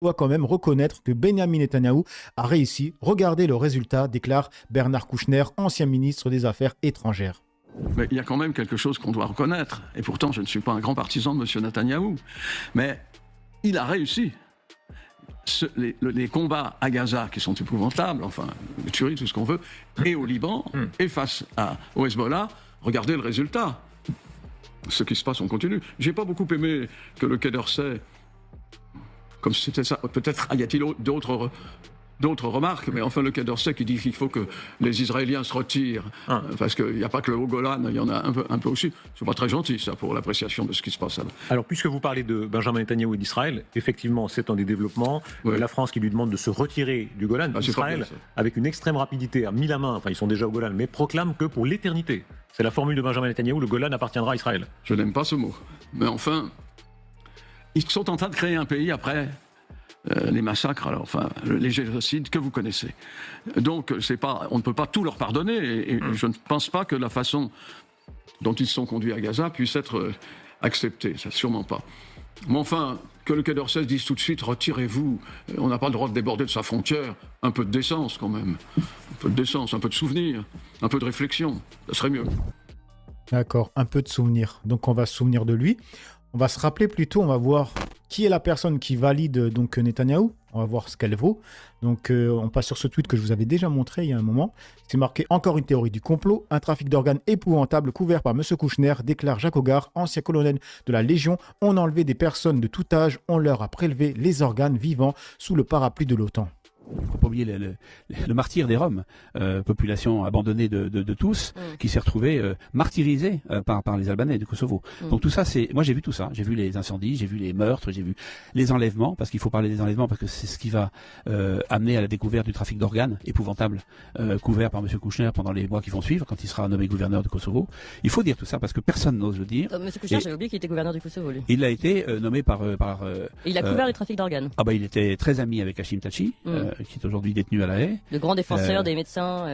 doit quand même reconnaître que Benjamin Netanyahou a réussi. Regardez le résultat, déclare Bernard Kouchner, ancien ministre des Affaires étrangères. Mais il y a quand même quelque chose qu'on doit reconnaître. Et pourtant, je ne suis pas un grand partisan de M. Netanyahou. Mais il a réussi. Les combats à Gaza, qui sont épouvantables, enfin, les tueries, tout ce qu'on veut, et au Liban, et face au Hezbollah, regardez le résultat. Ce qui se passe, on continue. J'ai pas beaucoup aimé que le Quai d'Orsay, comme c'était ça, peut-être y a-t-il d'autres remarques, mais enfin le Quai d'Orsay qui dit qu'il faut que les Israéliens se retirent, parce qu'il n'y a pas que le Haut-Golan, il y en a un peu aussi. C'est pas très gentil ça pour l'appréciation de ce qui se passe là. Alors puisque vous parlez de Benjamin Netanyahou et d'Israël, effectivement c'est un des développements, la France qui lui demande de se retirer du Golan, Israël avec une extrême rapidité a mis la main, enfin ils sont déjà au Golan, mais proclame que pour l'éternité, c'est la formule de Benjamin Netanyahou, le Golan appartiendra à Israël. Je n'aime pas ce mot, mais enfin, ils sont en train de créer un pays après les massacres, alors, enfin, les génocides que vous connaissez. Donc, on ne peut pas tout leur pardonner, et je ne pense pas que la façon dont ils sont conduits à Gaza puisse être acceptée, ça sûrement pas. Mais enfin, que le Quai d'Orsay dise tout de suite, retirez-vous, on n'a pas le droit de déborder de sa frontière, un peu de décence quand même, un peu de décence, un peu de souvenir, un peu de réflexion, ça serait mieux. D'accord, un peu de souvenir, donc on va se souvenir de lui. On va se rappeler plutôt, on va voir qui est la personne qui valide donc Netanyahou. On va voir ce qu'elle vaut. Donc on passe sur ce tweet que je vous avais déjà montré il y a un moment. C'est marqué « Encore une théorie du complot. Un trafic d'organes épouvantable couvert par M. Kouchner, déclare Jacques Hogar, ancien colonel de la Légion. On a enlevé des personnes de tout âge. On leur a prélevé les organes vivants sous le parapluie de l'OTAN. » Il ne faut pas oublier le martyr des Roms, population abandonnée de tous, qui s'est retrouvée martyrisée par les Albanais du Kosovo. Donc tout ça, moi j'ai vu tout ça, j'ai vu les incendies, j'ai vu les meurtres, j'ai vu les enlèvements, parce qu'il faut parler des enlèvements, parce que c'est ce qui va amener à la découverte du trafic d'organes, épouvantable, couvert par M. Kouchner pendant les mois qui vont suivre, quand il sera nommé gouverneur du Kosovo. Il faut dire tout ça, parce que personne n'ose le dire. M. Kouchner, j'avais oublié qu'il était gouverneur du Kosovo, lui. Il a été nommé par... Et il a couvert les trafics d'organes. Ah bah il était très ami avec Hachim Tachi, qui est aujourd'hui détenu à La Haye. Le grand défenseur des médecins.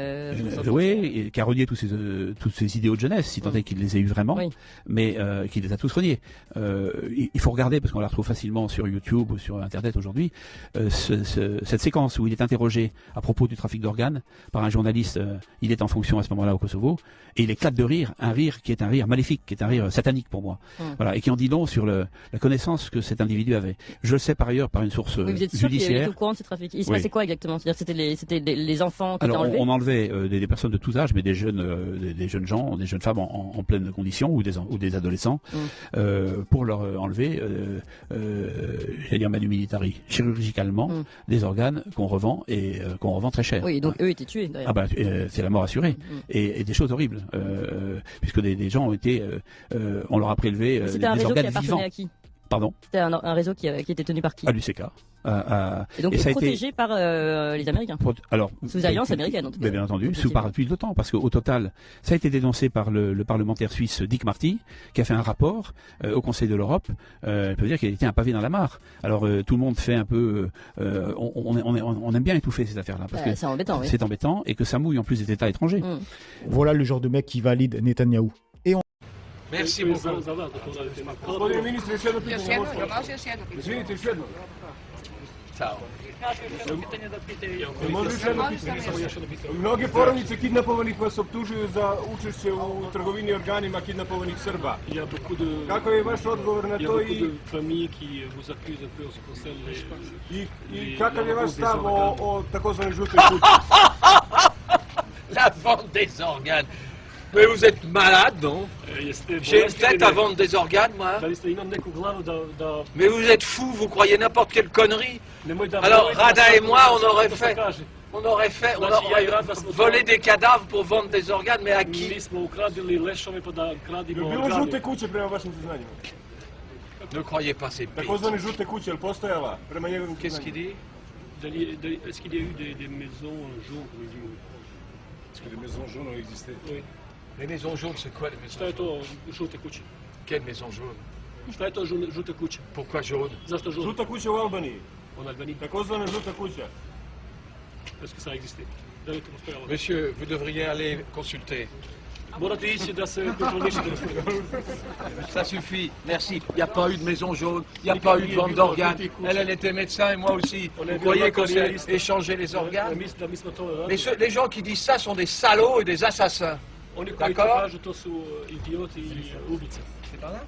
Oui, et qui a renié tous ses idéaux de jeunesse, si tant est qu'il les ait eu vraiment, mais qui les a tous reniés. Il faut regarder, parce qu'on la retrouve facilement sur YouTube ou sur Internet aujourd'hui, cette séquence où il est interrogé à propos du trafic d'organes par un journaliste. Il est en fonction à ce moment-là au Kosovo, et il éclate de rire, un rire qui est un rire maléfique, qui est un rire satanique pour moi. Voilà, et qui en dit long sur la connaissance que cet individu avait. Je le sais par ailleurs par une source vous êtes sûr judiciaire. qu'il était au courant de ces trafics. Il se passait quoi exactement? C'est-à-dire c'était les enfants qui étaient enlevés? On enlevait des personnes de tous âges, mais des jeunes gens, des jeunes femmes en pleine condition, ou des adolescents, pour leur enlever, j'allais dire manu militari, chirurgicalement, des organes qu'on revend et qu'on revend très cher. Oui, donc eux étaient tués d'ailleurs. Ah bah c'est la mort assurée, et des choses horribles, puisque des gens ont été, on leur a prélevé des organes vivants. À qui? Pardon? C'était un réseau qui était tenu par qui? À l'UCK. Et donc protégé par les Américains. Alors, sous alliance américaine en tout cas. Bien entendu, sous parapluie de l'OTAN, parce qu'au total, ça a été dénoncé par le parlementaire suisse Dick Marty, qui a fait un rapport au Conseil de l'Europe. On peut dire qu'il a été un pavé dans la mare. Alors tout le monde fait un peu, on aime bien étouffer ces affaires-là, parce que c'est embêtant, oui. C'est embêtant et que ça mouille en plus des États étrangers. Voilà le genre de mec qui valide Netanyahou. Merci beaucoup. Gospodine ministre, još jedno pitanje. Izvinite, još jedno. Ciao. Može još jedno pitanje. Mnoge porodice kidnapovanih vas optužuju za učešće u trgovini organima kidnapovanih Srba. Kakav je vaš odgovor na to i kakav je vaš stav o takozvanoj žutoj kući? La vente des organes. Mais vous êtes malade, non? J'ai une tête à vendre des organes, moi. Mais vous êtes fou, vous croyez n'importe quelle connerie. Alors Rada et moi, on aurait volé des cadavres pour vendre des organes, mais à qui? Bilo žute kuće prema vašim saznanjima? Ne croyez pas ces bêtes. Takozvane žute kuće, ali postojala prema njegovim Qu'est-ce qu'il dit? Est-ce qu'il y a eu des maisons jaunes? Est-ce que des maisons jaunes ont existé? Oui. Les maisons jaunes, c'est quoi les maisons Šta je to jaunes? žute kuće? Quelle maison jaune? Šta je to žute kuće? Pourquoi jaune? Zašto žute? Žuta kuća u Albaniji. En Albanie. Takozvana žuta kuća. Est-ce que ça a existé? Da li je to postojalo? Monsieur, vous devriez aller consulter Ça suffit, merci. Il n'y a pas eu de maison jaune, il n'y a pas eu de vente d'organes. Elle était médecin et moi aussi. Vous croyez qu'on s'est échangé les organes? Mais les gens qui disent ça sont des salauds et des assassins. D'accord? C'est pas là?